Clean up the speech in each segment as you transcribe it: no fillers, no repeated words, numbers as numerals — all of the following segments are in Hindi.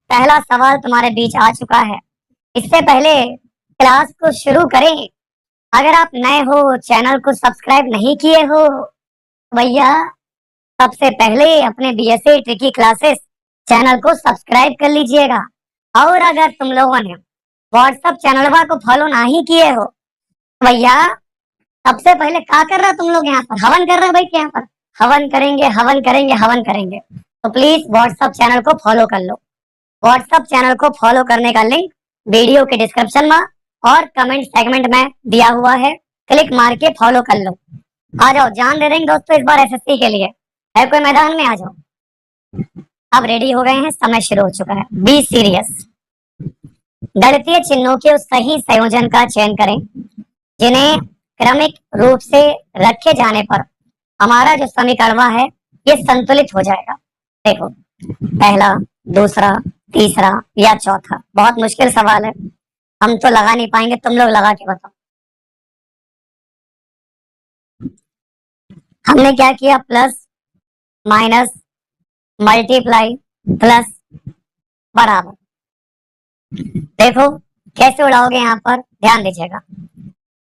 पहला सवाल तुम्हारे बीच आ चुका है। इससे पहले क्लास को शुरू करें, अगर आप नए हो, चैनल को सब्सक्राइब नहीं किए हो, भैया सबसे पहले अपने बीएसए ट्रिकी क्लासेस चैनल को सब्सक्राइब कर लीजिएगा। और अगर तुम लोगों ने व्हाट्सएप चैनलवा को फॉलो नहीं किए हो, भैया सबसे पहले क्या कर रहा तुम लोग यहाँ पर? हवन कर रहे हो भाई, क्या यहाँ पर हवन करेंगे, हवन करेंगे, हवन करेंगे। तो प्लीज व्हाट्सएप चैनल को फॉलो कर लो। व्हाट्सएप चैनल को फॉलो करने का लिंक वीडियो के डिस्क्रिप्शन में और कमेंट सेगमेंट में दिया हुआ है, क्लिक मार के फॉलो कर लो। आ जाओ, जान दे देंगे दोस्तों इस बार एसएससी के लिए। है कोई मैदान में? आ जाओ। अब रेडी हो गए हैं, समय शुरू हो चुका है। Be serious. गणितीय चिन्हों के उस सही संयोजन का चयन करें जिन्हें क्रमिक रूप से रखे जाने पर हमारा जो समीकरण है ये संतुलित हो जाएगा। देखो, पहला, दूसरा, तीसरा या चौथा। बहुत मुश्किल सवाल है, हम तो लगा नहीं पाएंगे, तुम लोग लगा के बताओ। हमने क्या किया? प्लस माइनस मल्टीप्लाई प्लस बराबर। देखो कैसे उड़ाओगे यहाँ पर, ध्यान दीजिएगा।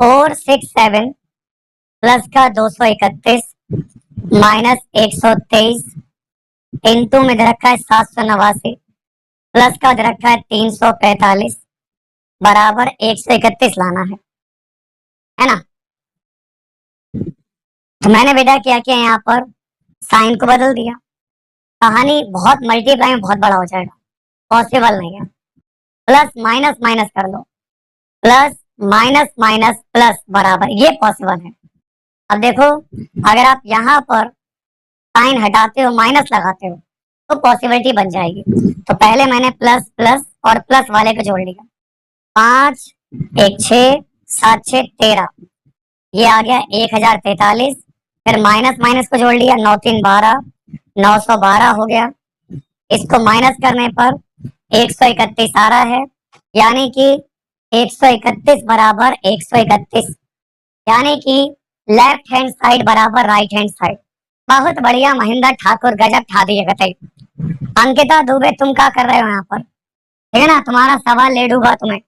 467 प्लस का 231 माइनस 123 इंटू में दे रखा है 789 प्लस का दे रखा है 345 बराबर 131 लाना है ना। तो मैंने बेटा क्या किया, यहाँ पर साइन को बदल दिया। कहानी बहुत मल्टीप्लाई में बहुत बड़ा हो जाएगा, पॉसिबल नहीं है। प्लस माइनस माइनस कर लो, प्लस माइनस माइनस प्लस बराबर, ये पॉसिबल है। अब देखो, अगर आप यहाँ पर साइन हटाते हो, माइनस लगाते हो, तो पॉसिबिलिटी बन जाएगी। तो पहले मैंने प्लस प्लस और प्लस वाले को जोड़ लिया। 5 1 6 7 6 13, ये आ गया 1043। फिर माइनस माइनस को जोड़ लिया, 9 3 12, 912 हो गया। इसको माइनस करने पर 131 आ रहा है, यानी कि 131 बराबर 131, यानी कि लेफ्ट हैंड साइड बराबर राइट हैंड साइड। बहुत बढ़िया महेंद्र ठाकुर, गजब ठा दिए गए। अंकिता दुबे, तुम क्या कर रहे हो यहाँ पर? ठीक है ना, तुम्हारा सवाल ले डूबा तुम्हें।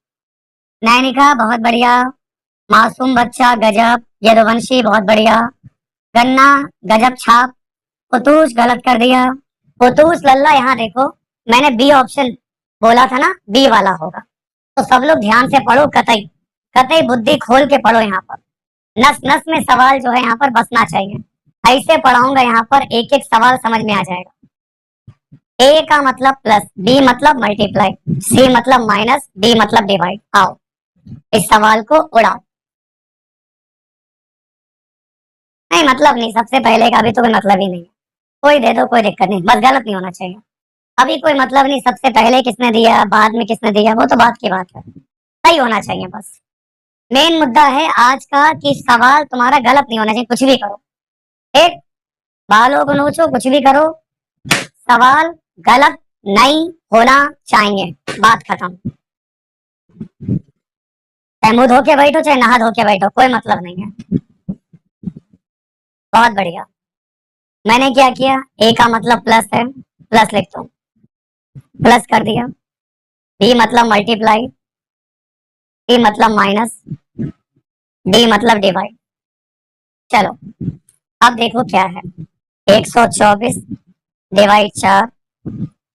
नैनिका बहुत बढ़िया, मासूम बच्चा गजब, यदुवंशी बहुत बढ़िया, गन्ना गजब छाप, पुतूस गलत कर दिया। पुतूस लल्ला, यहाँ देखो मैंने बी ऑप्शन बोला था ना, बी वाला होगा। तो सब लोग ध्यान से पढ़ो, कतई कतई बुद्धि खोल के पढ़ो। यहाँ पर नस नस में सवाल जो है यहाँ पर बसना चाहिए। ऐसे पढ़ाऊंगा यहाँ पर एक एक सवाल समझ में आ जाएगा। ए का मतलब प्लस, बी मतलब मल्टीप्लाई, सी मतलब माइनस, डी मतलब डिवाइड। आओ इस सवाल को उड़ाओ। नहीं मतलब नहीं, सबसे पहले का अभी तो कोई मतलब ही नहीं है। कोई दे दो, कोई दिक्कत नहीं, बस गलत नहीं होना चाहिए। अभी कोई मतलब नहीं, सबसे पहले किसने दिया, बाद में किसने दिया, वो तो बात की बात है। सही होना चाहिए बस। मेन मुद्दा है आज का कि सवाल तुम्हारा गलत नहीं होना चाहिए, कुछ भी करो। एक, बालों को नोचो, कुछ भी करो, सवाल गलत नहीं होना चाहिए, बात खत्म। चाहे मुंह धो के बैठो, चाहे नहा धो के बैठो, कोई मतलब नहीं है। बहुत बढ़िया। मैंने क्या किया, ए का मतलब प्लस है, प्लस लिखता हूँ, प्लस कर दिया। बी मतलब मल्टीप्लाई, सी मतलब माइनस, डी मतलब डिवाइड। चलो अब देखो क्या है, 124 डिवाइड 4,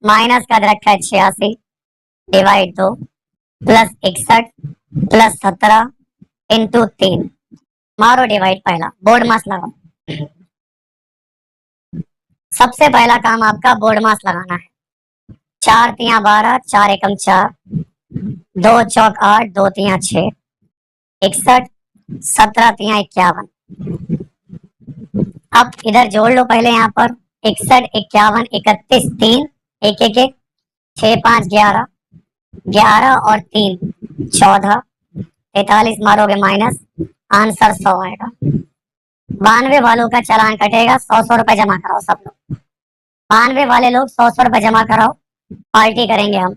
माइनस का रखा है 86 डिवाइड 2, प्लस 61 प्लस 17 इंटू 3। मारो डिवाइड, पहला बोर्ड मास लगाओ। सबसे पहला काम आपका बोर्ड मास लगाना है। 4 तिया 12, 4 एकम 4, 2 चौक 8, 2 तिया 6, 61, 17 तिया 51। अब इधर जोड़ लो पहले, यहाँ पर 61 51 31 3, 1 1 1, 6 5 11, 11 और 3 14, 43 मारोगे माइनस, आंसर 100 आएगा। 92 वालों का चालान कटेगा, 100 रुपए जमा कराओ सब लोग। 92 वाले लोग 100 रुपए जमा कराओ, पार्टी करेंगे हम।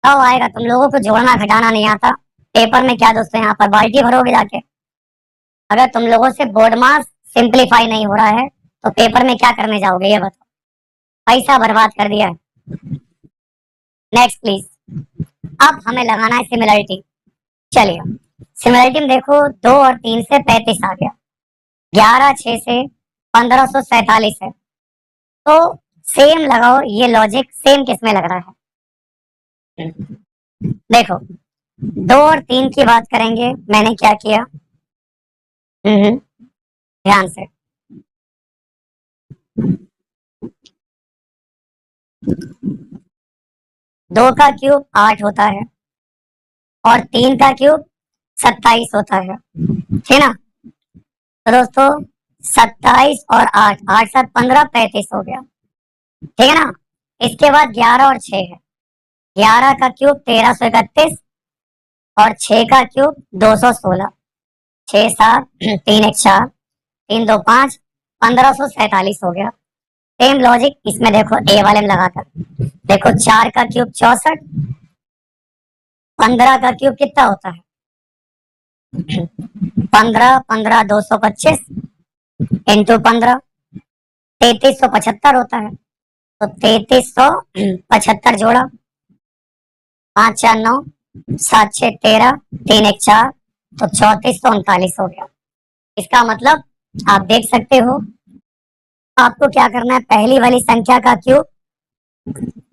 कब आएगा? तुम लोगों को जोड़ना घटाना नहीं आता, पेपर में क्या दोस्तों यहाँ पर बाल्टी भरोगे जाके? अगर तुम लोगों से बोर्ड मास सिंप्लीफाई नहीं हो रहा है तो पेपर में क्या करने जाओगे, ये बताओ। पैसा बर्बाद कर दिया है। Next please. अब हमें लगाना है सिमिलरिटी। चलिए, सिमिलरिटी में देखो, 2 और 3 से 35 आ गया, 11 6 से 1547 है। तो सेम लगाओ, ये लॉजिक सेम किस में लग रहा है। देखो, 2 और 3 की बात करेंगे, मैंने क्या किया। ध्यान से। 2 का क्यूब 8 होता है और 3 का क्यूब 27 होता है, ठीक ना। तो दोस्तों, 27 और 8, 8 7 15, 35 हो गया, ठीक है ना। इसके बाद 11 और 6 है। 11 का क्यूब 1331 और 6 का क्यूब 216। 6 7 3 1 4, 3 2 5, 1547 हो गया। सेम लॉजिक इसमें देखो, ए वाले में लगाकर देखो, 4 का क्यूब 64, 15 का क्यूब कितना होता है, 15 15 225 इंटू 15, 3375 होता है। तो 3375 जोड़ा, 5 4 9, 7 6 13, 3 1 4, तो 3439 हो गया। इसका मतलब आप देख सकते हो, आपको क्या करना है, पहली वाली संख्या का क्यूब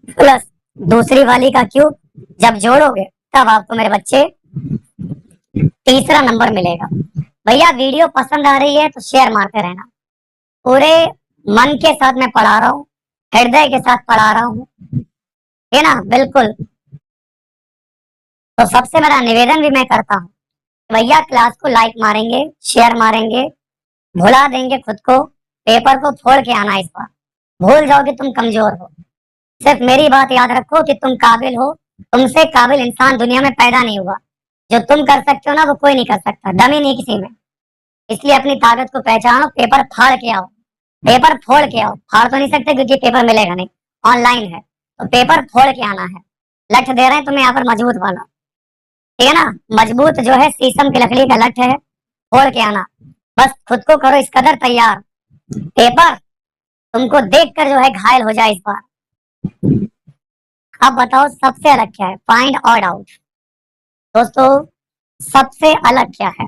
प्लस दूसरी वाली का क्यूब जब जोड़ोगे, तब आपको मेरे बच्चे तीसरा नंबर मिलेगा। भैया वीडियो पसंद आ रही है तो शेयर मारते रहना। पूरे मन के साथ मैं पढ़ा रहा हूँ, हृदय के साथ पढ़ा रहा हूँ, है ना, बिल्कुल। तो सबसे मेरा निवेदन भी मैं करता हूँ, भैया क्लास को लाइक मारेंगे, शेयर मारेंगे, भुला देंगे खुद को, पेपर को फोड़ के आना इस बार। भूल जाओगे तुम कमजोर हो, सिर्फ मेरी बात याद रखो कि तुम काबिल हो। तुमसे काबिल इंसान दुनिया में पैदा नहीं हुआ। जो तुम कर सकते हो ना, वो कोई नहीं कर सकता, दम ही नहीं किसी में। इसलिए अपनी ताकत को पहचानो, पेपर फाड़ के आओ, पेपर फोड़ के आओ। फाड़ तो नहीं सकते क्योंकि पेपर मिलेगा नहीं, ऑनलाइन है, तो पेपर फोड़ के आना है। लठ दे रहे हैं तुम्हें यहाँ पर मजबूत वाला, ठीक है ना। मजबूत जो है शीशम की लकड़ी का लठ है, फोड़ के आना। बस खुद को करो इस कदर तैयार, पेपर तुमको देखकर जो है घायल हो जाए इस बार। अब बताओ सबसे अलग क्या है, फाइंड ऑड आउट। दोस्तों, सबसे अलग क्या है।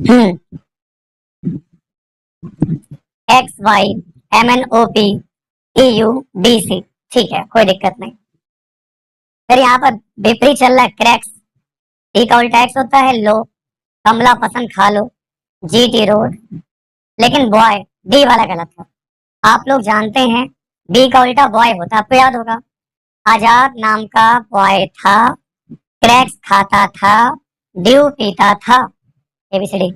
हम्म X Y M N O P E U B C, ठीक है, कोई दिक्कत नहीं। फिर यहाँ पर विपरीत चल रहा है, क्रैक्स। टी का उल्टा एक्स होता है लो, कमला पसंद खा लो, जी टी रोड। लेकिन बॉय, डी वाला गलत है। आप लोग जानते हैं बी का उल्टा बॉय होता है, आपको याद होगा। आजाद नाम का बॉय था, क्रैक्स खाता था, ड्यू पीता था, एबीसीडी,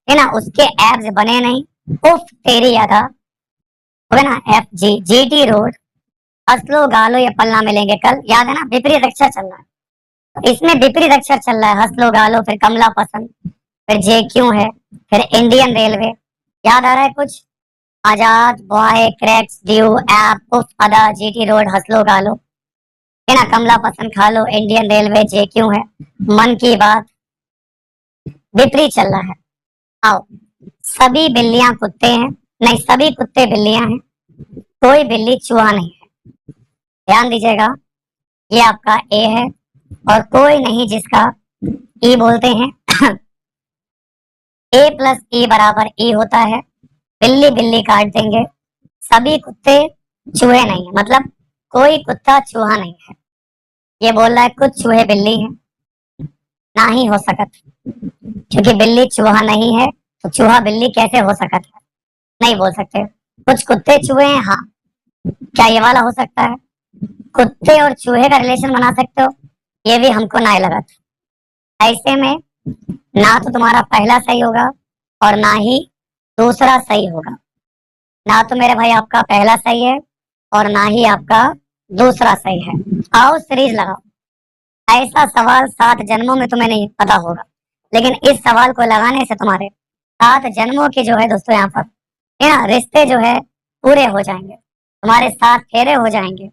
है ना। उसके एब्स बने नहीं, उफ तेरी यादा, हो गया ना। F G, G T road, असलो गालो ये पल्ला मिलेंगे कल, याद है ना। विपरीत अक्षर चल रहा है, तो इसमें विपरीत अक्षर चल रहा है, हंसलो गालो, फिर कमला पसंद, फिर जे क्यों है, फिर इंडियन रेलवे। याद आ रहा है कुछ। आजाद, बॉय, क्रैक्स, ड्यू, एप, उफ, अदा, जीटी रोड, हंसलो गालो, है ना, कमला पसंद खा लो, इंडियन रेलवे, जे क्यों है, मन की बात। विपरीत चल रहा है। आओ, सभी बिल्लियां कुत्ते हैं, नहीं सभी कुत्ते बिल्लियां हैं, कोई बिल्ली चूहा नहीं है। ध्यान दीजिएगा, ये आपका ए है, और कोई नहीं जिसका ई बोलते हैं। ए प्लस ई बराबर ई होता है, बिल्ली बिल्ली काट देंगे। सभी कुत्ते चूहे नहीं है, मतलब कोई कुत्ता चूहा नहीं है। ये बोल रहा है कुछ चूहे बिल्ली हैं, ना ही हो सकत, क्योंकि बिल्ली चूहा नहीं है, तो चूहा बिल्ली कैसे हो सकत है, नहीं बोल सकते। कुछ कुत्ते चूहे हैं, हाँ, क्या ये वाला हो सकता है। कुत्ते और चूहे का रिलेशन बना सकते हो, ये भी हमको ना लगा। ऐसे में ना तो तुम्हारा पहला सही होगा और ना ही दूसरा सही होगा। ना तो मेरे भाई आपका पहला सही है और ना ही आपका दूसरा सही है। आओ सीरीज लगाओ। ऐसा सवाल 7 जन्मों में तुम्हें नहीं पता होगा, लेकिन इस सवाल को लगाने से तुम्हारे 7 जन्मों के जो है दोस्तों, यहाँ पर है ना, रिश्ते जो है पूरे हो जाएंगे, तुम्हारे 7 फेरे हो जाएंगे।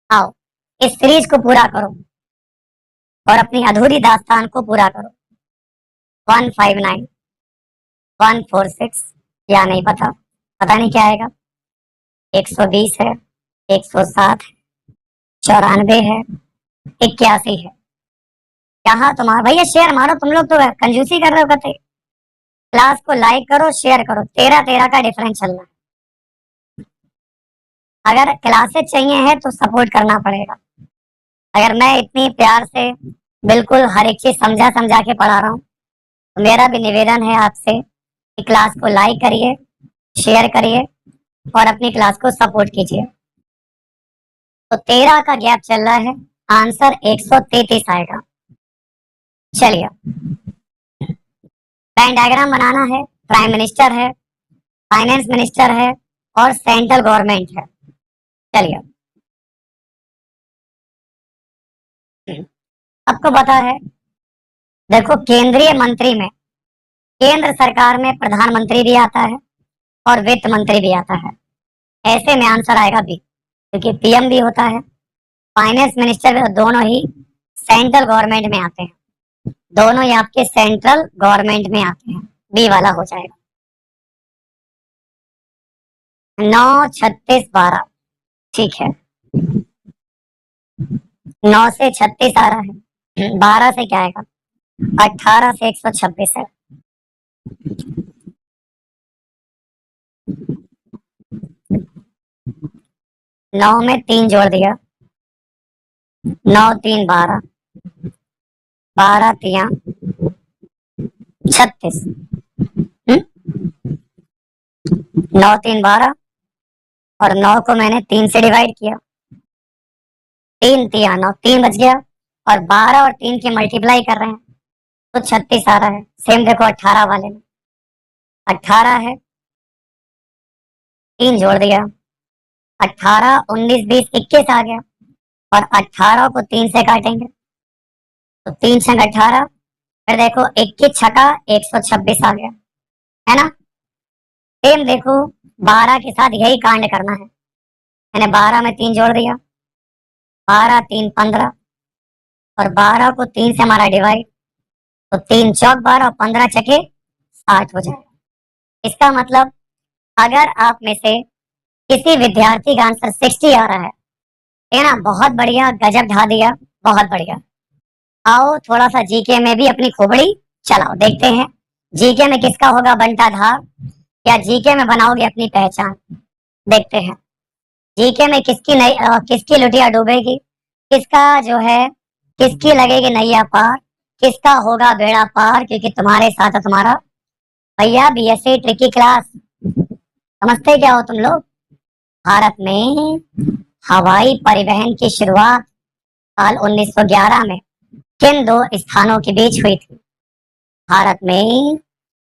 आओ, इस सीरीज को पूरा करो और अपनी अधूरी दास्तान को पूरा करो। 159 146, या नहीं पता, पता नहीं क्या आएगा। 120 है, 107 है, 94 है, 81 है। कहा तुम्हारा भैया, शेयर मारो, तुम लोग तो कंजूसी कर रहे हो कहते। क्लास को लाइक करो, शेयर करो, 13-13 का डिफरेंस चल रहा है। अगर क्लासेस चाहिए है तो सपोर्ट करना पड़ेगा। अगर मैं इतनी प्यार से बिल्कुल हर एक चीज समझा समझा के पढ़ा रहा हूँ, तो मेरा भी निवेदन है आपसे कि क्लास को लाइक करिए, शेयर करिए और अपनी क्लास को सपोर्ट कीजिए। तो 13 का गैप चल रहा है, आंसर 133 आएगा। चलिए, लाइन डायग्राम बनाना है। प्राइम मिनिस्टर है, फाइनेंस मिनिस्टर है और सेंट्रल गवर्नमेंट है। चलिए, आपको पता है, देखो केंद्रीय मंत्री में, केंद्र सरकार में प्रधानमंत्री भी आता है और वित्त मंत्री भी आता है। ऐसे में आंसर आएगा बी, क्योंकि पीएम भी होता है, फाइनेंस मिनिस्टर भी, दोनों ही सेंट्रल गवर्नमेंट में आते हैं। दोनों ही आपके सेंट्रल गवर्नमेंट में आते हैं। बी वाला हो जाएगा। 9, 36, 12। ठीक है, 9 से 36 आ रहा है, 12 से क्या आएगा, 18 से 126 है। 9 में 3 जोड़ दिया, 9 3 12, 12 3 36। 9 3 12 और 9 को मैंने 3 से डिवाइड किया, 3 3 9, 3 बच गया। और 12 और 3 की मल्टीप्लाई कर रहे हैं तो 36 आ रहा है। सेम देखो 18 वाले में, 18 है, 3 जोड़ दिया, 18 19 20 21 आ गया। और 18 को 3 से काटेंगे तो 3 छंग 18। फिर देखो 21 छका 126 आ गया, है ना। सेम देखो 12 के साथ यही कांड करना है। मैंने 12 में 3 जोड़ दिया, 12 3 15 और 12 को 3 से हमारा डिवाइड, तो 3 चौक 12 और 15 चके 60 हो जाएगा। इसका मतलब अगर आप में से किसी विद्यार्थी का आंसर 60 आ रहा है ना, बहुत बढ़िया, गजब ढा दिया, बहुत बढ़िया। आओ थोड़ा सा जीके में भी अपनी खोपड़ी चलाओ, देखते हैं जीके में किसका होगा बंटा धार, या जीके में बनाओगे अपनी पहचान। देखते हैं जीके में किसकी नई किसकी लुटिया डूबेगी, किसका जो है, किसकी लगेगी नैया पार, किसका होगा बेड़ा पार, क्योंकि तुम्हारे साथ है तुम्हारा भैया बीएससी ट्रिकी क्लास। समझते क्या हो तुम लोग। भारत में हवाई परिवहन की शुरुआत साल 1911 में किन दो स्थानों के बीच हुई थी। भारत में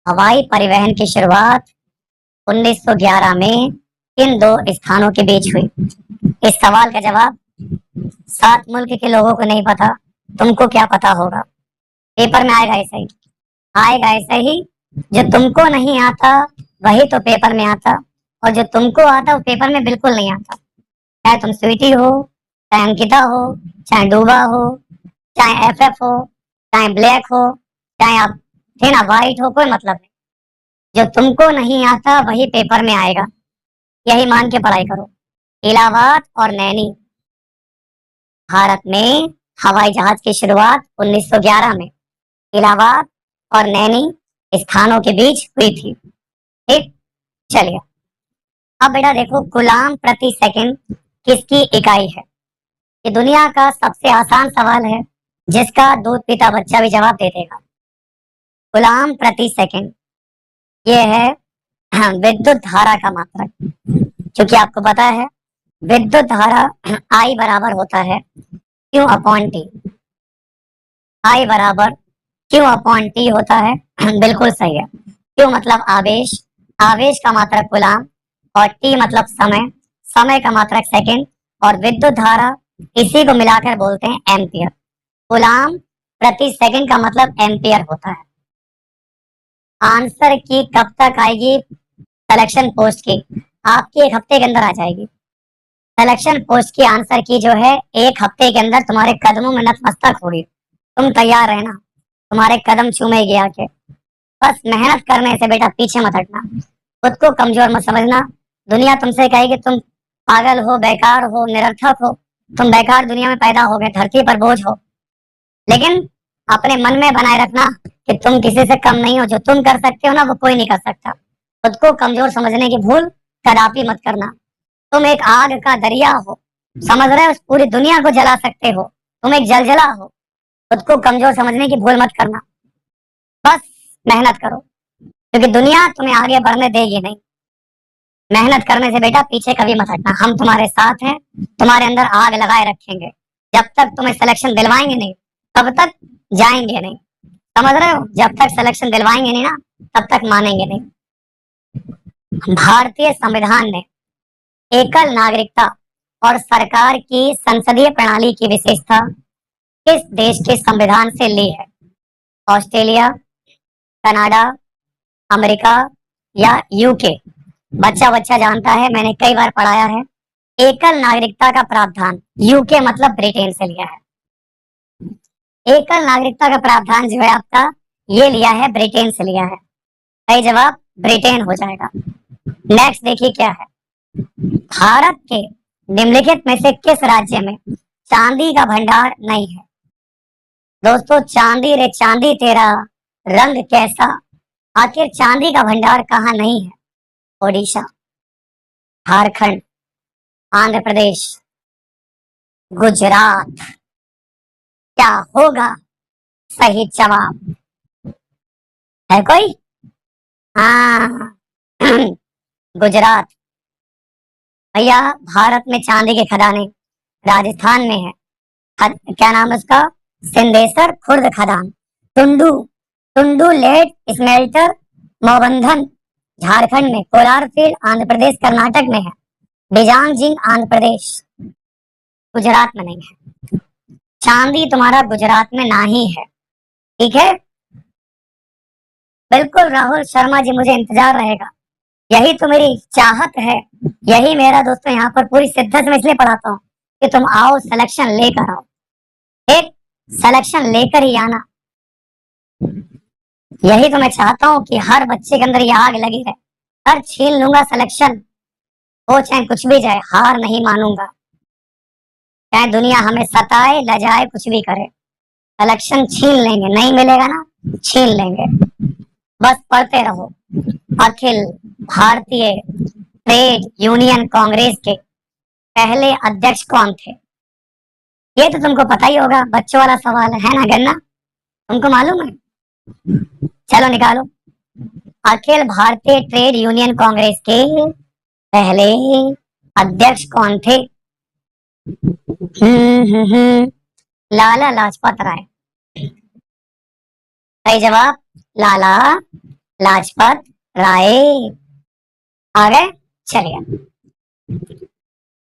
हवाई परिवहन की शुरुआत 1911 में किन दो स्थानों के बीच हुई। इस सवाल का जवाब 7 मुल्क के लोगों को नहीं पता, तुमको क्या पता होगा। पेपर में आएगा ऐसे ही, आएगा ऐसे ही। जो तुमको नहीं आता वही तो पेपर में आता, और जो तुमको आता वो पेपर में बिल्कुल नहीं आता। चाहे तुम स्वीटी हो, चाहे अंकिता हो, चाहे डूबा हो, चाहे एफएफ हो, चाहे ब्लैक हो, चाहे आप थे ना वाइट हो, कोई मतलब नहीं। जो तुमको नहीं आता वही पेपर में आएगा, यही मान के पढ़ाई करो। इलाहाबाद और नैनी, भारत में हवाई जहाज की शुरुआत 1911 में इलाहाबाद और नैनी स्थानों के बीच हुई थी। ठीक, चलिए अब बेटा देखो, गुलाम प्रति सेकंड किसकी इकाई है। ये दुनिया का सबसे आसान सवाल है, जिसका दूध पीता बच्चा भी जवाब दे देगा। गुलाम प्रति सेकंड ये है विद्युत धारा का मात्रक। क्योंकि आपको पता है विद्युत धारा आई बराबर होता है क्यू अपॉन टी। आई बराबर क्यू अपॉन टी होता है। बिल्कुल सही है। क्यू मतलब आवेश, आवेश का मात्रक गुलाम, और टी मतलब समय, समय का मात्रक सेकंड, और विद्युत धारा इसी को मिलाकर बोलते हैं एम्पियर। गुलाम प्रति सेकंड का मतलब एम्पियर होता है। आंसर की कब तक आएगी सिलेक्शन पोस्ट की, आपकी 1 हफ्ते के अंदर आ जाएगी। सिलेक्शन पोस्ट की आंसर की जो है 1 हफ्ते के अंदर तुम्हारे कदमों में नतमस्तक होगी। तुम तैयार रहना, तुम्हारे कदम चूमेगी आके। बस मेहनत करने से बेटा पीछे मत हटना। खुद को कमजोर मत समझना। दुनिया तुमसे कहेगी तुम पागल हो, बेकार हो, निरर्थक हो, तुम बेकार दुनिया में पैदा हो गए, धरती पर बोझ हो। लेकिन अपने मन में बनाए रखना कि तुम किसी से कम नहीं हो। जो तुम कर सकते हो ना, वो कोई नहीं कर सकता। खुद को कमजोर समझने की भूल कदापि मत करना। तुम एक आग का दरिया हो, समझ रहे हो, पूरी दुनिया को जला सकते हो। तुम एक जलजला हो। खुद को कमजोर समझने की भूल मत करना। बस मेहनत करो, क्योंकि दुनिया तुम्हें आगे बढ़ने देगी नहीं। मेहनत करने से बेटा पीछे कभी मत हटना। हम तुम्हारे साथ हैं, तुम्हारे अंदर आग लगाए रखेंगे। जब तक तुम्हें सिलेक्शन दिलवाएंगे नहीं, तब तक जाएंगे नहीं। समझ रहे हो? जब तक सिलेक्शन दिलवाएंगे नहीं ना, तब तक मानेंगे नहीं। भारतीय संविधान ने एकल नागरिकता और सरकार की संसदीय प्रणाली की विशेषता किस देश के संविधान से ली है? ऑस्ट्रेलिया, कनाडा, अमेरिका या यूके? बच्चा बच्चा जानता है, मैंने कई बार पढ़ाया है। एकल नागरिकता का प्रावधान यूके मतलब ब्रिटेन से लिया है। एकल नागरिकता का प्रावधान जो है आपका, ये लिया है ब्रिटेन से लिया है। सही जवाब ब्रिटेन हो जाएगा। नेक्स्ट देखिए क्या है। भारत के निम्नलिखित में से किस राज्य में चांदी का भंडार नहीं है? दोस्तों, चांदी रे चांदी तेरा रंग कैसा, आखिर चांदी का भंडार कहाँ नहीं है? ओडिशा, झारखंड, आंध्र प्रदेश, गुजरात? क्या होगा सही जवाब? है कोई? हाँ गुजरात। भैया, भारत में चांदी के खदानें राजस्थान में है। क्या नाम है उसका? सिंदेसर खुर्द खदान। टुंडू, टुंडू लेड स्मेल्टर मोबंधन झारखंड में। कोलार फील्ड आंध्र प्रदेश कर्नाटक में है। बिजांग जिंग आंध्र प्रदेश, गुजरात में नहीं है। चांदी तुम्हारा गुजरात में ना ही है। ठीक है? बिल्कुल राहुल शर्मा जी, मुझे इंतजार रहेगा। यही तो मेरी चाहत है, यही मेरा दोस्तों यहाँ पर पूरी शिद्दत में इसलिए पढ़ाता हूँ कि तुम आओ, सिलेक्शन लेकर आओ। एक सिलेक्शन लेकर ही आना। यही तो मैं चाहता हूँ कि हर बच्चे के अंदर ये आग लगी रहे। हर छीन लूंगा सिलेक्शन, हो चाहे कुछ भी जाए, हार नहीं मानूंगा। चाहे दुनिया हमें सताए, लजाए, कुछ भी करे, सिलेक्शन छीन लेंगे। नहीं मिलेगा ना, छीन लेंगे। बस पढ़ते रहो। अखिल भारतीय ट्रेड यूनियन कांग्रेस के पहले अध्यक्ष कौन थे? ये तो तुमको पता ही होगा, बच्चों वाला सवाल है ना गन्ना? तुमको मालूम है? चलो निकालो। अखिल भारतीय ट्रेड यूनियन कांग्रेस के पहले अध्यक्ष कौन थे? लाला लाजपत राय। सही जवाब लाला लाजपत राय। आ गए? चलिए।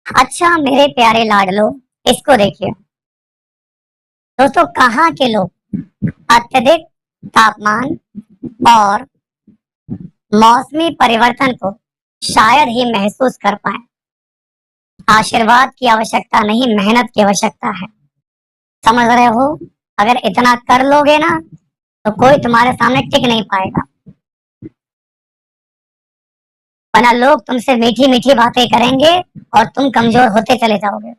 अच्छा मेरे प्यारे लाडलो, इसको देखिए। दोस्तों, कहाँ के लोग अत्यधिक तापमान और मौसमी परिवर्तन को शायद ही महसूस कर पाए? आशीर्वाद की आवश्यकता नहीं, मेहनत की आवश्यकता है। समझ रहे हो? अगर इतना कर लोगे ना, तो कोई तुम्हारे सामने टिक नहीं पाएगा। वरना लोग तुमसे मीठी मीठी बातें करेंगे और तुम कमजोर होते चले जाओगे।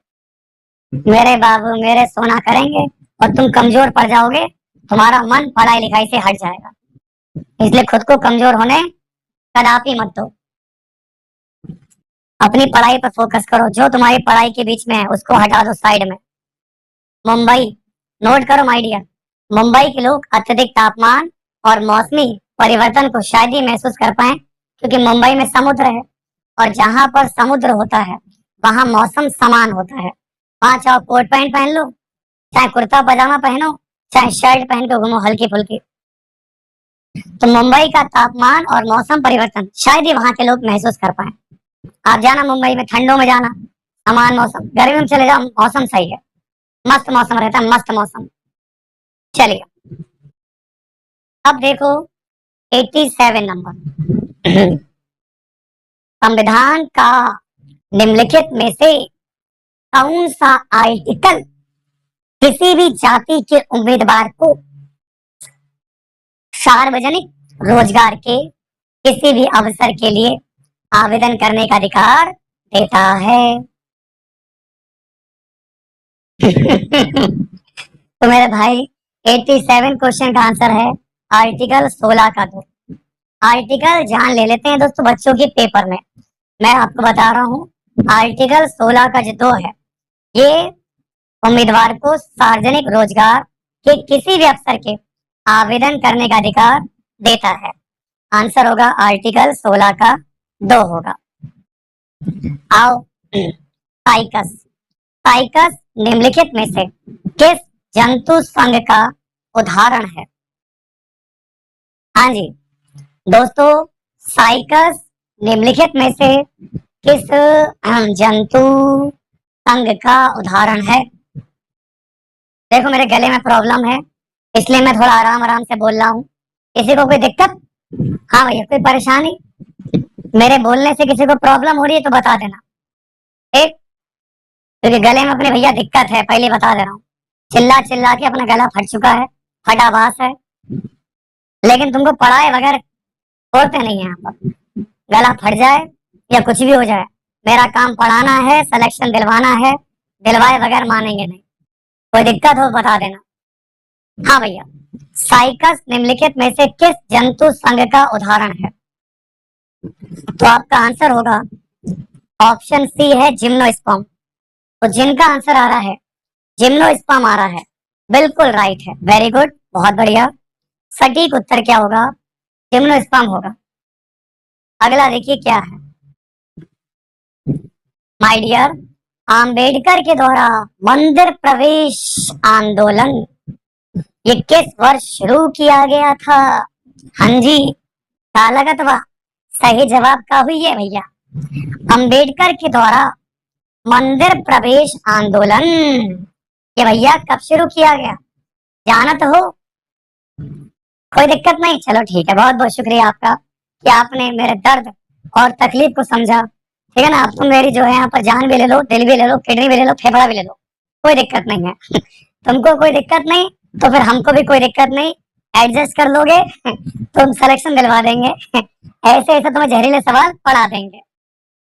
मेरे बाबू मेरे सोना करेंगे और तुम कमजोर पड़ जाओगे। तुम्हारा मन पढ़ाई लिखाई से हट जाएगा। इसलिए खुद को कमजोर होने कदापि मत दो। अपनी पढ़ाई पर फोकस करो। जो तुम्हारी पढ़ाई के बीच में है उसको हटा दो साइड में। मुंबई, नोट करो माय डियर, मुंबई के लोग अत्यधिक तापमान और मौसमी परिवर्तन को शायद ही महसूस कर पाए, क्योंकि मुंबई में समुद्र है, और जहां पर समुद्र होता है वहां मौसम समान होता है। वहां चाहे कोट पैंट पहन लो, चाहे कुर्ता पजामा पहनो, चाहे शर्ट पहन के घूमो हल्की फुल्की, तो मुंबई का तापमान और मौसम परिवर्तन शायद ही वहां के लोग महसूस कर पाए। आप जाना मुंबई में, ठंडों में जाना, समान मौसम। गर्मी में चले जाओ, मौसम सही है, मस्त मौसम रहता है, मस्त मौसम। चलिए अब देखो 87 नंबर। संविधान का निम्नलिखित में से कौन सा आर्टिकल किसी भी जाति के उम्मीदवार को सार्वजनिक रोजगार के किसी भी अवसर के लिए आवेदन करने का अधिकार देता है। तो मेरे भाई 87 क्वेश्चन का आंसर है आर्टिकल 16 का। दो आर्टिकल जान ले लेते हैं दोस्तों बच्चों के पेपर में। मैं आपको बता रहा हूँ आर्टिकल 16 का जो दो है ये उम्मीदवार को सार्वजनिक रोजगार के किसी भी अवसर के आवेदन करने का अधिकार देता है। आंसर होगा आर्टिकल 16 का दो होगा। आओ साइकस। साइकस निम्नलिखित में से किस जंतु संघ का उदाहरण है? हाँ जी दोस्तों, साइकस निम्नलिखित में से किस जंतु संघ का उदाहरण है? देखो मेरे गले में प्रॉब्लम है इसलिए मैं थोड़ा आराम आराम से बोल रहा हूँ। किसी को कोई दिक्कत? हाँ भैया कोई परेशानी? मेरे बोलने से किसी को प्रॉब्लम हो रही है तो बता देना, ठीक? क्योंकि गले में अपने भैया दिक्कत है, पहले बता दे रहा हूँ। चिल्ला चिल्ला के अपना गला फट चुका है, फटाबास है, लेकिन तुमको पढ़ाए बगैर छोड़ते नहीं है। यहाँ पर गला फट जाए या कुछ भी हो जाए, मेरा काम पढ़ाना है, सिलेक्शन दिलवाना है, दिलवाए बगैर मानेंगे नहीं। कोई दिक्कत हो बता देना। हाँ भैया, साइकस निम्नलिखित में से किस जंतु संघ का उदाहरण है? तो आपका आंसर होगा ऑप्शन सी है जिम्नोस्पर्म। तो जिनका आंसर आ रहा है जिम्नोस्पर्म आ रहा है, बिल्कुल राइट है, वेरी गुड, बहुत बढ़िया। सटीक उत्तर क्या होगा? जिम्नोस्पर्म होगा। अगला देखिए क्या है माय डियर। आम्बेडकर के द्वारा मंदिर प्रवेश आंदोलन ये किस वर्ष शुरू किया गया था? हाँ जी, लागत वाह, सही जवाब का हुई है भैया। अंबेडकर के द्वारा मंदिर प्रवेश आंदोलन ये भैया कब शुरू किया गया? जाना तो हो? कोई दिक्कत नहीं, चलो ठीक है, बहुत बहुत शुक्रिया आपका कि आपने मेरे दर्द और तकलीफ को समझा। ठीक है ना, अब तुम मेरी जो है यहाँ पर जान भी ले लो, दिल भी ले लो, किडनी भी ले लो, फेफड़ा भी ले लो, कोई दिक्कत नहीं है। तुमको कोई दिक्कत नहीं तो फिर हमको भी कोई दिक्कत नहीं, एडजस्ट कर लोगे तो हम सिलेक्शन दिलवा देंगे। ऐसे ऐसे तुम्हें जहरीले सवाल पढ़ा देंगे,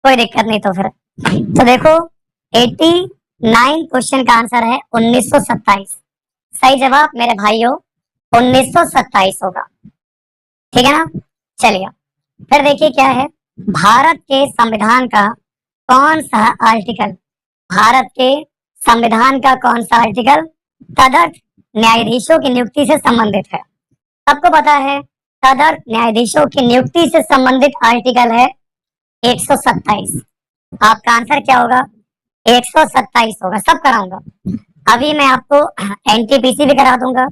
कोई दिक्कत नहीं। तो फिर तो देखो 89 क्वेश्चन का आंसर है 1927। सही जवाब मेरे भाइयों 1927 होगा, ठीक है ना। चलिए फिर देखिए क्या है, भारत के संविधान का कौन सा आर्टिकल, भारत के संविधान का कौन सा आर्टिकल तदर्थ न्यायाधीशों की नियुक्ति से संबंधित है? सबको पता है तदर्थ न्यायाधीशों की नियुक्ति से संबंधित आर्टिकल है 127। आपका आंसर क्या होगा? 127 होगा, सब कराऊंगा। अभी मैं आपको एनटीपीसी भी करा दूंगा,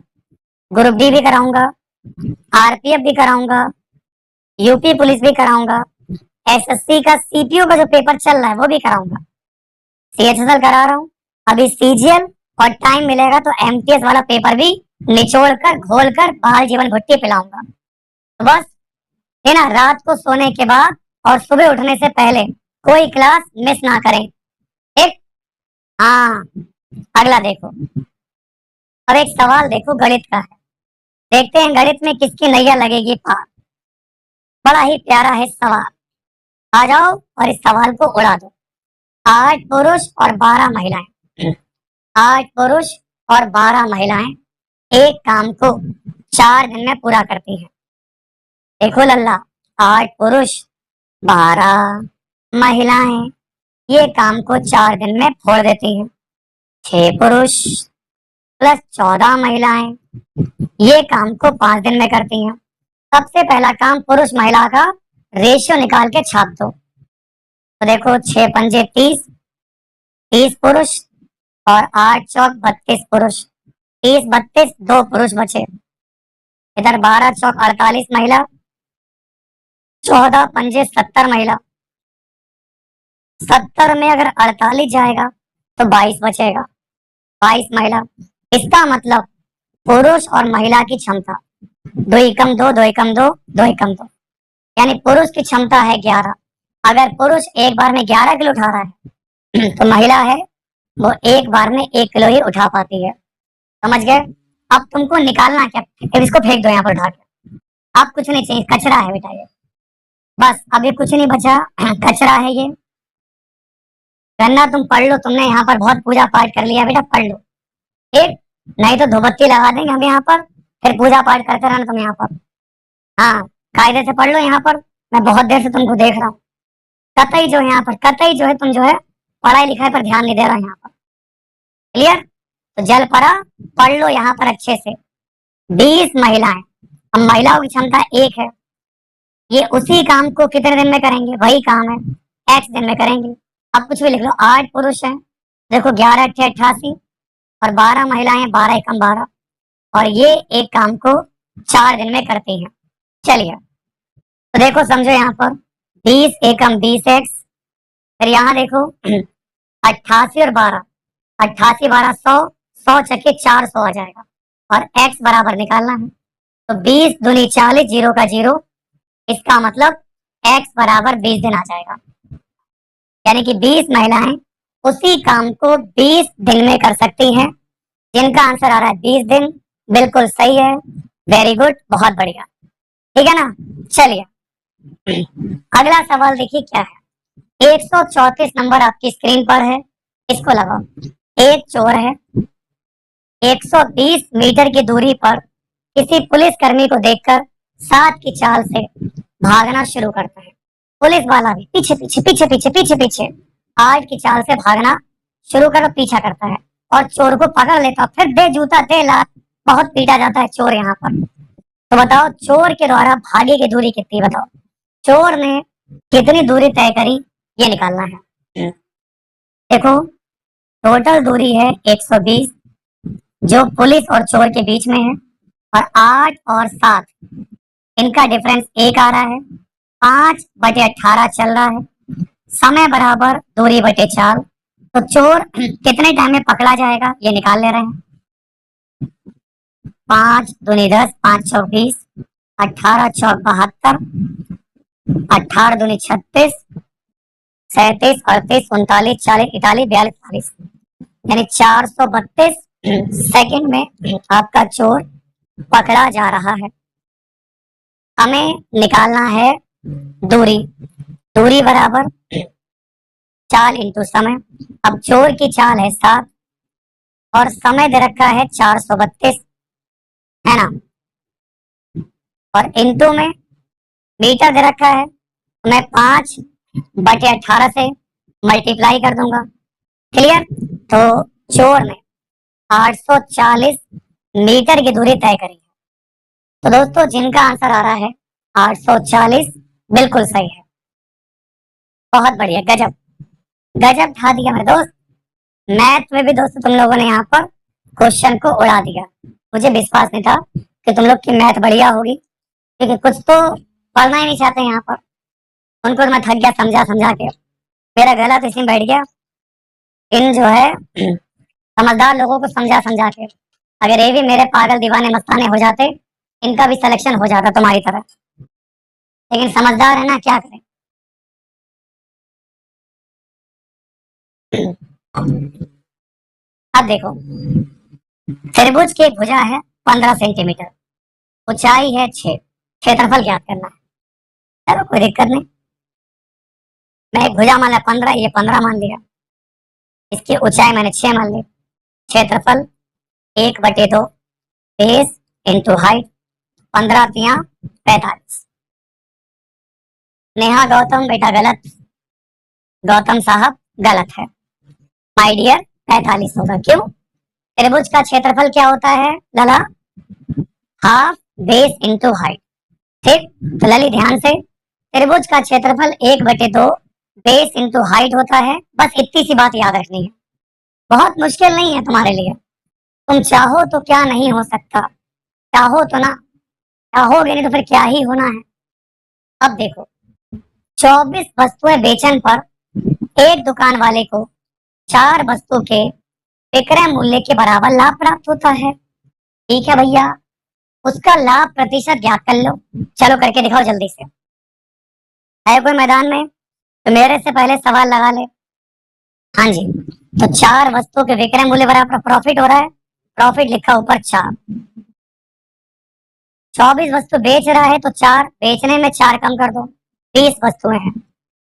ग्रुप डी भी कराऊंगा, आरपीएफ भी कराऊंगा, यूपी पुलिस भी कराऊंगा, एसएससी का सीपीयू का जो पेपर चल रहा है वो भी कराऊंगा, सीएचएसएल करा रहा हूँ, अभी सीजीएल, और टाइम मिलेगा तो एमटीएस वाला पेपर भी निचोड़ कर घोल कर बाल जीवन भुट्टी पिलाऊंगा। तो बस है ना, रात को सोने के बाद और सुबह उठने से पहले कोई क्लास मिस ना करें, ठीक? हाँ, अगला देखो, अब एक सवाल देखो गणित का है, देखते हैं गणित में किसकी नैया लगेगी पार। बड़ा ही प्यारा है सवाल, आ जाओ और इस सवाल को उड़ा दो। 8 पुरुष और 12 महिलाएं, 8 पुरुष और 12 महिलाएं एक काम को 4 दिन में पूरा करती हैं। देखो लल्ला, 8 पुरुष 12 महिलाएं ये काम को 4 दिन में फोड़ देती हैं। 6 पुरुष प्लस 14 महिलाएं ये काम को 5 दिन में करती हैं। सबसे पहला काम पुरुष महिला का रेशियो निकाल के छाप दो। तो देखो 6 पंजे 30, 30 पुरुष और 8 चौक 32 पुरुष, 30 32 2 पुरुष बचे। इधर 12 चौक 48 महिला, 14 पंजे 70 महिला, 70 में अगर 48 जाएगा तो 22 बचेगा, 22 महिला। इसका मतलब पुरुष और महिला की क्षमता 2 एकम 2, 2 एकम 2, 2 एकम 2, यानी पुरुष की क्षमता है 11। अगर पुरुष एक बार में 11 किलो उठा रहा है तो महिला है वो एक बार में 1 किलो ही उठा पाती है, समझ गए? अब तुमको निकालना क्या, अब इसको फेंक दो यहाँ पर उठा के, अब कुछ नहीं चाहिए, कचरा है बेटा ये। बस अभी कुछ नहीं बचा, कचरा है ये। गन्ना तुम पढ़ लो, तुमने यहाँ पर बहुत पूजा पाठ कर लिया बेटा, पढ़ लो ठीक। नहीं तो धूपबत्ती लगा देंगे हम यहाँ पर, फिर पूजा पाठ करते रहना तुम यहाँ पर। हाँ, कायदे से पढ़ लो यहाँ पर। मैं बहुत देर से तुमको देख रहा हूँ, कतई जो है यहाँ पर, कतई जो है तुम जो है पढ़ाई लिखाई पर ध्यान नहीं दे रहा यहाँ पर। क्लियर? तो जल पढ़ा, पढ़ लो यहाँ पर अच्छे से। 20 महिलाएं, अब महिलाओं की क्षमता 1 है, ये उसी काम को कितने दिन में करेंगे, वही काम है, एक्स दिन में करेंगे। अब कुछ भी लिख लो। 8 पुरुष हैं, देखो 11 अट्ठे 88, और 12 महिलाएं, 12 एकम 12, और ये एक काम को 4 दिन में करती हैं। चलिए तो देखो समझो यहाँ पर 20 एकम 20 एक्स, फिर यहाँ देखो 88 और 12, 88 12 100, 100 चक्के 400 आ जाएगा, और एक्स बराबर निकालना है। तो 20 दूनी 40, जीरो का जीरो, इसका मतलब एक्स बराबर 20 दिन आ जाएगा। यानी कि 20 महिलाएं उसी काम को 20 दिन में कर सकती हैं। जिनका आंसर आ रहा है 20 दिन, बिल्कुल सही है, वेरी गुड, बहुत बढ़िया। ठीक है ना? चलिए अगला सवाल देखिए क्या है। 134 नंबर आपकी स्क्रीन पर है, इसको लगाओ। एक चोर है, 120 मीटर की दूरी पर किसी पुलिसकर्मी को देखकर 7 की चाल से भागना शुरू करता है। पुलिस वाला भी पीछे पीछे पीछे पीछे पीछे पीछे 8 की चाल से भागना शुरू कर पीछा करता है, और चोर को पकड़ लेता, फिर दे जूता दे लात, बहुत पीटा जाता है चोर यहाँ पर। तो बताओ चोर के द्वारा भागे की दूरी कितनी, बताओ चोर ने कितनी दूरी तय करी, ये निकालना है। देखो टोटल दूरी है 120, जो पुलिस और चोर के बीच में है, और 8 और 7 इनका डिफरेंस 1 आ रहा है। 5/18 चल रहा है, समय बराबर दूरी बटे चाल। तो चोर कितने टाइम में पकड़ा जाएगा, ये निकाल ले रहे हैं। 5 दूनी 10, 5 चौक 20, 18 चौक 72, 18 दूनी 36, 37 38 39 40 41 42 43, यानी 432 सेकंड में आपका चोर पकड़ा जा रहा है। हमें निकालना है दूरी, दूरी बराबर चाल इंटू समय। अब चोर की चाल है 7 और समय दे रखा है 432, है ना, और इंटू में मीटर दे रखा है, तो मैं 5/18 से मल्टीप्लाई कर दूंगा। क्लियर? तो चोर ने 840 मीटर की दूरी तय करी है। तो दोस्तों जिनका आंसर आ रहा है 840, बिल्कुल सही है, बहुत बढ़िया, गजब गजब ढा दिया मेरे दोस्त। मैथ में भी दोस्तों तुम लोगों ने यहाँ पर क्वेश्चन को उड़ा दिया। मुझे विश्वास नहीं था कि तुम लोग की मैथ बढ़िया होगी, क्योंकि कुछ तो पढ़ना ही नहीं चाहते यहाँ पर। उनको मैं थक गया समझा समझा के, मेरा गला तो इसमें बैठ गया इन जो है समझदार लोगों को समझा समझा के। अगर ये भी मेरे पागल दीवाने मस्ताने हो जाते, इनका भी सिलेक्शन हो जाता तुम्हारी तरह, लेकिन समझदार है ना, क्या करें। अब देखो त्रिभुज की भुजा है 15 सेंटीमीटर, ऊंचाई है 6, क्षेत्रफल ज्ञात करना है। चलो कोई दिक्कत नहीं, मैं एक भुजा मान लिया 15, ये 15 मान लिया, इसकी ऊंचाई मैंने 6 मान ली, क्षेत्रफल 1/2 बेस इंटू हाइट, 15 तिया 45। नेहा गौतम बेटा गलत, गौतम साहब गलत है, माय डियर 45 होगा। क्यों? त्रिभुज का क्षेत्रफल क्या होता है लला? Half base into height. ठीक, तो लली ध्यान से, त्रिभुज का क्षेत्रफल 1/2 बेस इंटू हाइट होता है। बस इतनी सी बात याद रखनी है, बहुत मुश्किल नहीं है तुम्हारे लिए। तुम चाहो तो क्या नहीं हो सकता, चाहो तो ना, चाहोगे नहीं तो फिर क्या ही होना है। अब देखो 24 वस्तुएं बेचने पर एक दुकान वाले को 4 वस्तु के विक्रय मूल्य के बराबर लाभ प्राप्त होता है। ठीक है भैया, उसका लाभ प्रतिशत ज्ञात कर लो। चलो करके दिखाओ जल्दी से, है कोई मैदान में तो मेरे से पहले सवाल लगा ले। हाँ जी, तो 4 वस्तु के विक्रय मूल्य बराबर प्रॉफिट हो रहा है, प्रॉफिट लिखा ऊपर 4। 24 वस्तु बेच रहा है तो 4, बेचने में 4 कम कर दो, 20 वस्तुएं हैं।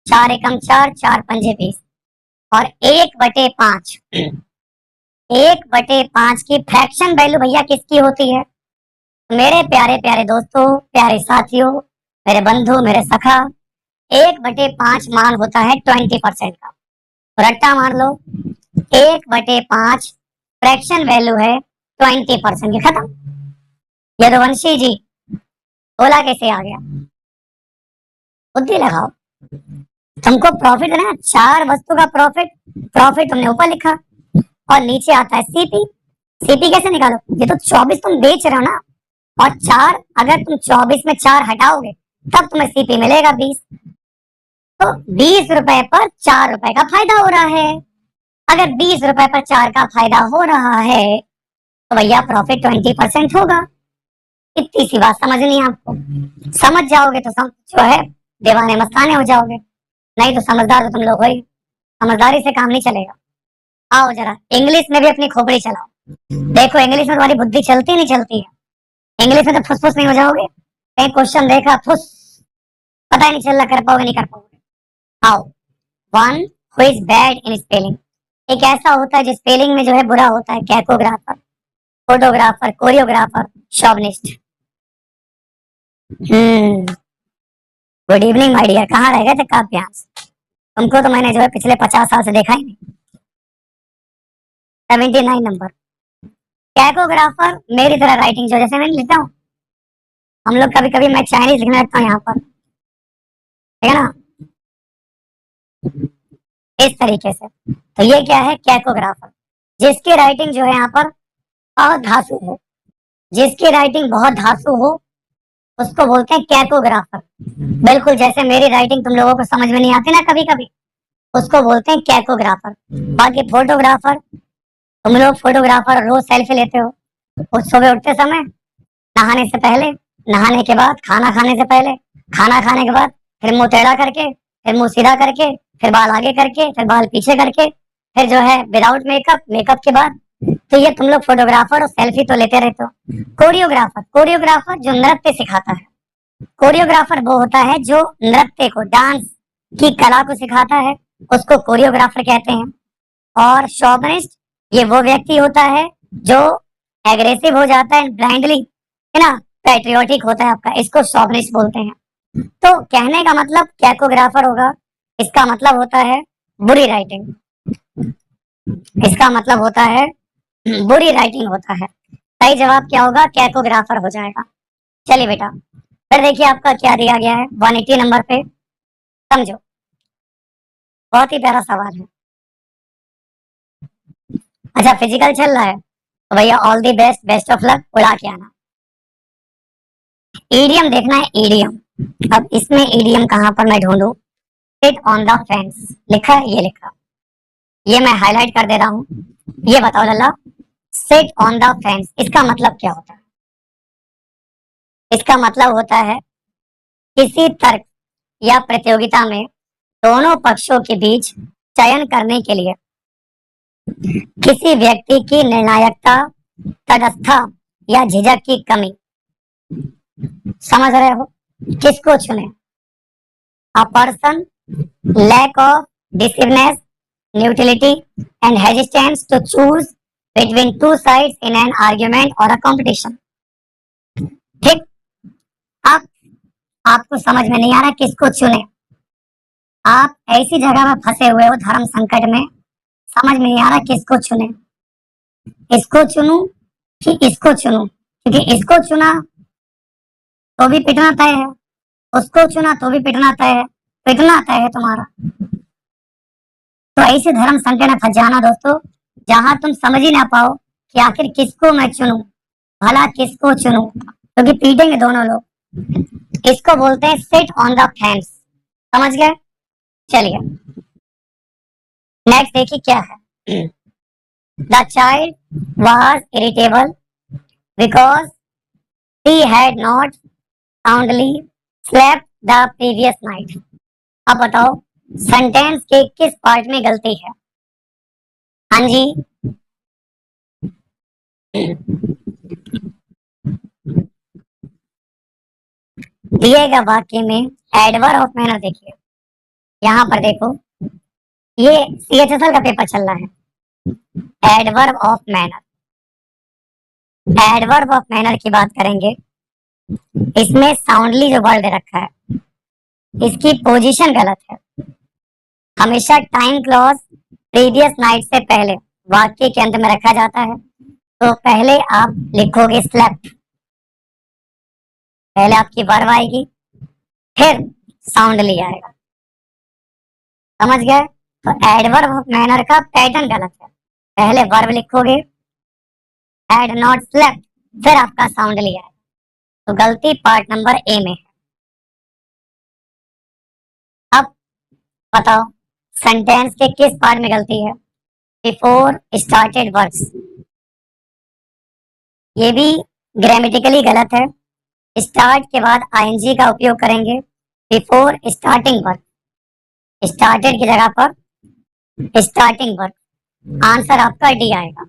4 एकम 4, 4 पंजे 20, और 1/5, 1/5 की फ्रैक्शन वैल्यू भैया किसकी होती है? मेरे प्यारे प्यारे दोस्तों, प्यारे साथियों, मेरे बंधु, मेरे सखा, 1/5 मान होता है 20% का। रट्टा मार लो, 1/5 फ्रैक्शन वैल्यू है 20% की। खत्म। यदुवंशी जी, बोला कैसे आ गया? बुद्धि लगाओ। तुमको प्रॉफिट है ना, 4 वस्तु का प्रॉफिट, प्रॉफिट तुमने ऊपर लिखा, और नीचे आता है सीपी। सीपी कैसे निकालो? ये तो 24 तुम बेच रहे हो ना, और 4, अगर तुम 24 में 4 हटाओगे तब तुम्हें सीपी मिलेगा 20। तो 20 रुपए पर 4 रुपए का फायदा हो रहा है। अगर 20 रुपए पर 4 का फायदा हो रहा है तो भैया प्रॉफिट 20% होगा। इतनी सी बात समझ नहीं आपको? समझ जाओगे तो जो है दीवाने मस्ताने हो जाओगे, नहीं तो समझदार तो तुम लोग हो ही। समझदारी से काम नहीं चलेगा। आओ जरा इंग्लिश में भी अपनी खोपड़ी चलाओ। देखो इंग्लिश में तुम्हारी बुद्धि चलती नहीं चलती है? इंग्लिश में तो फुस फुस नहीं हो जाओगे? कहीं क्वेश्चन देखा फुस, पता ही नहीं चल रहा कर पाओगे नहीं कर पाओगे। आओ, one who is bad in spelling, एक ऐसा होता है जो स्पेलिंग में जो है बुरा होता है। Cacographer, photographer, choreographer, chauvinist. Good evening my dear, कहाँ रह गए थे काव्यांश? तुमको तो मैंने जो है पिछले 50 साल से देखा ही नहीं। 79 नंबर। कैकोग्राफर मेरी तरह राइटिंग जो जैसे मैं लिखता हूँ, हम लोग कभी कभी मैं चाइनीज लिखने लगता हूँ यहाँ पर, ठीक है ना, इस तरीके से। तो ये क्या है? कैकोग्राफर, जिसकी राइटिंग जो है यहाँ पर बहुत धांसू हो, जिसकी राइटिंग बहुत धांसू हो उसको बोलते हैं कैकोग्राफर। बिल्कुल जैसे मेरी राइटिंग तुम लोगों को समझ में नहीं आती ना कभी कभी, उसको बोलते हैं कैकोग्राफर। बाकी फोटोग्राफर, तुम लोग फोटोग्राफर रोज सेल्फी लेते हो, उस सुबह उठते समय, नहाने से पहले, नहाने के बाद, खाना खाने से पहले, खाना खाने के बाद, फिर मुंह टेढ़ा करके, फिर मुंह सीधा करके, फिर बाल आगे करके, फिर बाल पीछे करके, फिर जो है विदाउट मेकअप, मेकअप के बाद। तो ये तुम लोग फोटोग्राफर और सेल्फी तो लेते रहते हो। कोरियोग्राफर, कोरियोग्राफर जो नृत्य सिखाता है। कोरियोग्राफर वो होता है जो नृत्य को, डांस की कला को सिखाता है, उसको कोरियोग्राफर कहते हैं। और शॉवनिस्ट, ये वो व्यक्ति होता है जो एग्रेसिव हो जाता है ब्लाइंडली, है ना, पैट्रियोटिक होता है आपका, इसको शॉवनिस्ट बोलते हैं। तो कहने का मतलब कैकोग्राफर होगा, इसका मतलब होता है बुरी राइटिंग, इसका मतलब होता है बुरी राइटिंग होता है। सही जवाब क्या होगा? कैकोग्राफर हो जाएगा। चलिए बेटा, फिर देखिए आपका क्या दिया गया है 180 नंबर पे। समझो, बहुत ही प्यारा सवाल है। अच्छा फिजिकल चल रहा है तो भैया all the best, best of luck, उड़ा के आना। ईडियम देखना है, ईडियम। अब इसमें ईडियम कहाँ पर मैं ढूंढूं? सिट ऑन द फेंस लिखा है, ये लिखा, ये मैं हाईलाइट कर दे रहा हूँ। ये बताओ लल्ला, सिट ऑन द फेंस इसका मतलब क्या होता है? इसका मतलब होता है किसी तर्क या प्रतियोगिता में दोनों पक्षों के बीच चयन करने के लिए किसी व्यक्ति की निर्णायकता, तटस्थता या झिझक की कमी। समझ रहे हो? किसको चुने? A person lack of decisiveness, neutrality and hesitance to choose between two sides in an argument or a competition। ठीक। अब आपको समझ में नहीं आ रहा किसको चुने? आप ऐसी जगह में फंसे हुए हो धर्म संकट में, समझ में नहीं आ रहा किसको चुने। इसको चुनूं कि इसको चुनूं? क्योंकि इसको चुना तो भी पिटना तय है, उसको चुना तो भी पिटना तय है, पिटना तय है तुम्हारा। तो ऐसे धर्म संकट में फंस जाना दोस्तों, जहां तुम समझ ही ना पाओ कि आखिर किसको मैं चुनूं, भला किसको चुनूं, क्योंकि पीटेंगे दोनों लोग। इसको बोलते हैं सिट ऑन द फेंस। समझ गए? चलिए नेक्स्ट देखिए क्या है। The child was irritable because he had not soundly slept the previous night। अब बताओ सेंटेंस के किस पार्ट में गलती है? हाँ जी, दिए गए वाक्य में एडवर्ब ऑफ मैनर देखिए, यहाँ पर देखो, ये सीएचएसएल का पेपर चल रहा है। Adverb of manner, adverb of manner की बात करेंगे, इसमें साउंडली जो वर्ड दे रखा है, इसकी पोजीशन गलत है। हमेशा टाइम क्लॉज प्रीवियस नाइट से पहले वाक्य के अंत में रखा जाता है। तो पहले आप लिखोगे स्लेप्ट, पहले आपकी वर्ब आएगी, फिर साउंडली आएगा, समझ गए? तो एडवर्ब ऑफ मैनर का पैटर्न गलत है, पहले वर्ब लिखोगे, हैड नॉट स्लेप्ट, फिर आपका साउंडली आएगा। तो गलती पार्ट नंबर ए में है। अब बताओ सेंटेंस के किस पार्ट में गलती है? बिफोर स्टार्टेड वर्ड्स, ये भी ग्रामेटिकली गलत है। स्टार्ट के बाद आईएनजी का उपयोग करेंगे बिफोर स्टार्टिंग वर्ड, स्टार्टेड की जगह पर स्टार्टिंग वर्ड। आंसर आपका डी आएगा।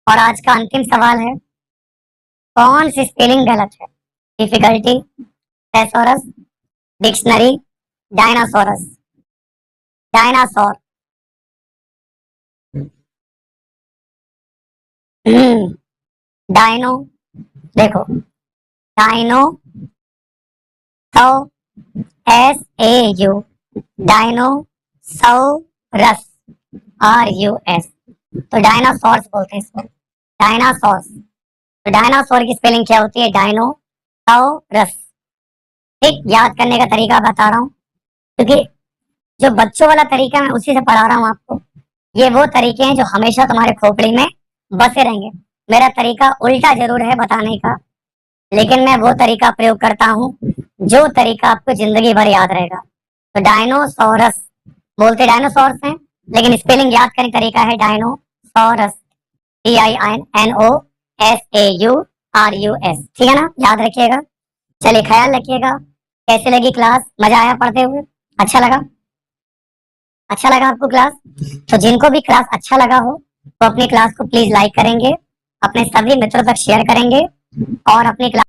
और आज का अंतिम सवाल है, कौन सी स्पेलिंग गलत है? Difficulty, thesaurus, dictionary, dinosaurs. Dinosaur, dino, देखो डायनो, सौ, एस ए यू, डायनो सौ रस, आर यू एस। तो डायनासोर्स बोलते हैं इसको, डायनासोर्स। तो डायनासोर की स्पेलिंग क्या होती है? डायनो सौ रस। ठीक, याद करने का तरीका बता रहा हूँ, क्योंकि जो बच्चों वाला तरीका मैं उसी से पढ़ा रहा हूँ आपको। ये वो तरीके हैं जो हमेशा तुम्हारे खोपड़ी में बसे रहेंगे। मेरा तरीका उल्टा जरूर है बताने का, लेकिन मैं वो तरीका प्रयोग करता हूँ जो तरीका आपको जिंदगी भर याद रहेगा। तो डायनोसोरस बोलते डायनासोर्स हैं, लेकिन स्पेलिंग याद करने का तरीका है डायनोसोरस, DINOSAURUS। ठीक है ना, याद रखिएगा। चलिए ख्याल रखिएगा। कैसे लगी क्लास? मजा आया पढ़ते हुए? अच्छा लगा? अच्छा लगा आपको क्लास? तो जिनको भी क्लास अच्छा लगा हो तो अपनी क्लास को प्लीज लाइक करेंगे, अपने सभी मित्रों तक शेयर करेंगे और अपनी क्लास